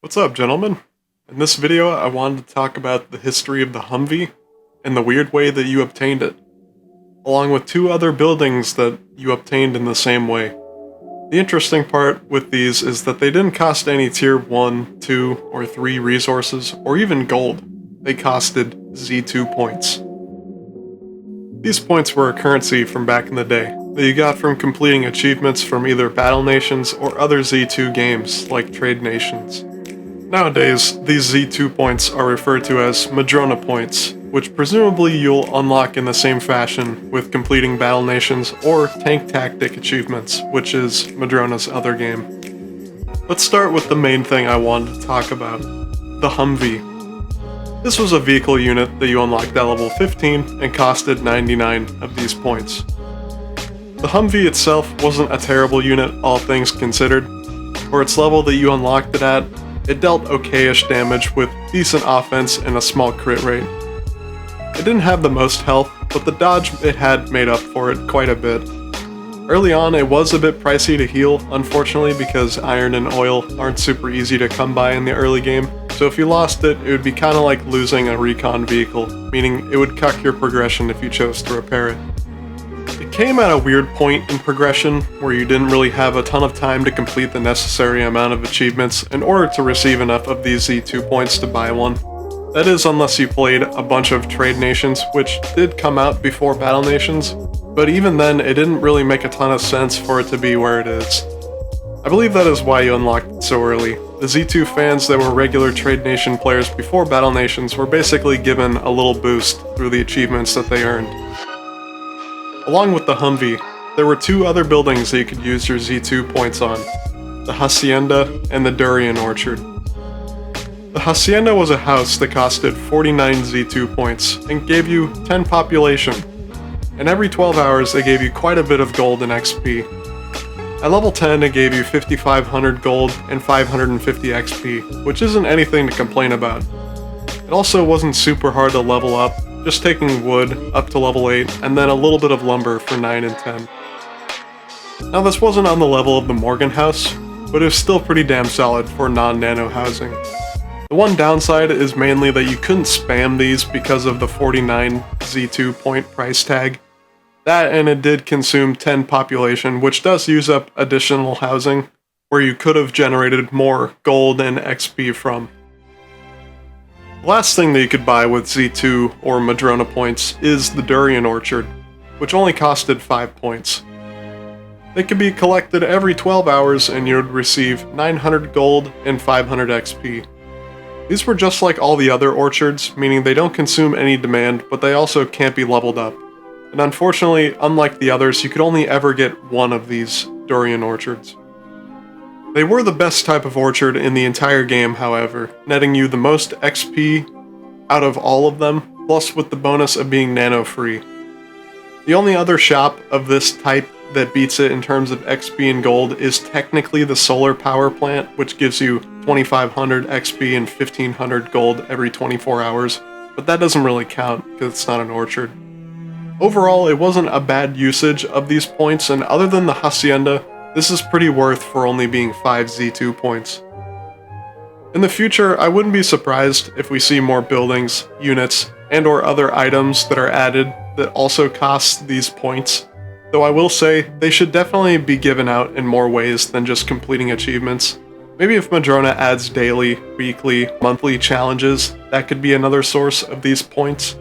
What's up, gentlemen? In this video, I wanted to talk about the history of the Humvee and the weird way that you obtained it, along with two other buildings that you obtained in the same way. The interesting part with these is that they didn't cost any tier 1, 2, or 3 resources, or even gold. They costed Z2 points. These points were a currency from back in the day that you got from completing achievements from either Battle Nations or other Z2 games like Trade Nations. Nowadays, these Z2 points are referred to as Madrona Points, which presumably you'll unlock in the same fashion with completing Battle Nations or Tank Tactic achievements, which is Madrona's other game. Let's start with the main thing I wanted to talk about, the Humvee. This was a vehicle unit that you unlocked at level 15 and costed 99 of these points. The Humvee itself wasn't a terrible unit, all things considered. For its level that you unlocked it at, it dealt okayish damage with decent offense and a small crit rate. It didn't have the most health, but the dodge it had made up for it quite a bit. Early on, it was a bit pricey to heal, unfortunately, because iron and oil aren't super easy to come by in the early game, so if you lost it, it would be kinda like losing a recon vehicle, meaning it would cuck your progression if you chose to repair it. It came at a weird point in progression where you didn't really have a ton of time to complete the necessary amount of achievements in order to receive enough of these Z2 points to buy one. That is, unless you played a bunch of Trade Nations, which did come out before Battle Nations, but even then it didn't really make a ton of sense for it to be where it is. I believe that is why you unlocked it so early. The Z2 fans that were regular Trade Nation players before Battle Nations were basically given a little boost through the achievements that they earned. Along with the Humvee, there were two other buildings that you could use your Z2 points on, the Hacienda and the Durian Orchard. The Hacienda was a house that costed 49 Z2 points and gave you 10 population, and every 12 hours it gave you quite a bit of gold and XP. At level 10 it gave you 5500 gold and 550 XP, which isn't anything to complain about. It also wasn't super hard to level up, just taking wood up to level 8, and then a little bit of lumber for 9 and 10. Now this wasn't on the level of the Morgan house, but it was still pretty damn solid for non-nano housing. The one downside is mainly that you couldn't spam these because of the 49 Z2 point price tag. That, and it did consume 10 population, which does use up additional housing, where you could have generated more gold and XP from. The last thing that you could buy with Z2 or Madrona points is the Durian Orchard, which only costed 5 points. They could be collected every 12 hours and you would receive 900 gold and 500 XP. These were just like all the other orchards, meaning they don't consume any demand, but they also can't be leveled up. And unfortunately, unlike the others, you could only ever get one of these Durian Orchards. They were the best type of orchard in the entire game, however, netting you the most XP out of all of them, plus with the bonus of being nano-free. The only other shop of this type that beats it in terms of XP and gold is technically the solar power plant, which gives you 2500 XP and 1500 gold every 24 hours, but that doesn't really count because it's not an orchard. Overall, it wasn't a bad usage of these points, and other than the Hacienda, this is pretty worth for only being 5 Z2 points. In the future, I wouldn't be surprised if we see more buildings, units, and or other items that are added that also cost these points, though I will say they should definitely be given out in more ways than just completing achievements. Maybe if Madrona adds daily, weekly, monthly challenges, that could be another source of these points.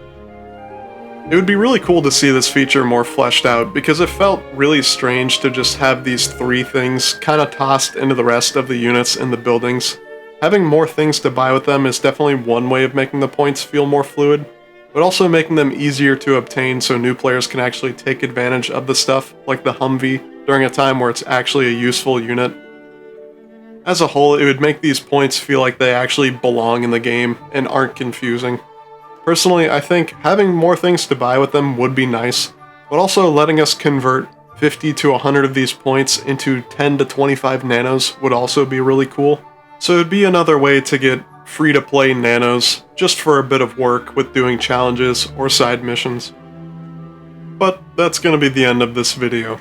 It would be really cool to see this feature more fleshed out, because it felt really strange to just have these 3 things kinda tossed into the rest of the units in the buildings. Having more things to buy with them is definitely one way of making the points feel more fluid, but also making them easier to obtain so new players can actually take advantage of the stuff, like the Humvee, during a time where it's actually a useful unit. As a whole, it would make these points feel like they actually belong in the game and aren't confusing. Personally, I think having more things to buy with them would be nice, but also letting us convert 50 to 100 of these points into 10 to 25 nanos would also be really cool. So it would be another way to get free-to-play nanos just for a bit of work with doing challenges or side missions. But that's going to be the end of this video.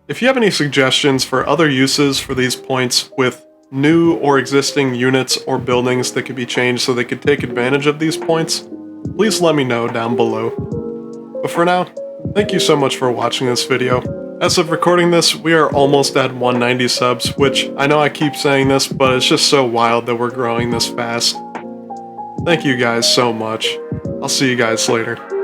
If you have any suggestions for other uses for these points with new or existing units or buildings that could be changed so they could take advantage of these points, please let me know down below. But for now, thank you so much for watching this video. As of recording this, we are almost at 190 subs, which I know I keep saying this, but it's just so wild that we're growing this fast. Thank you guys so much. I'll see you guys later.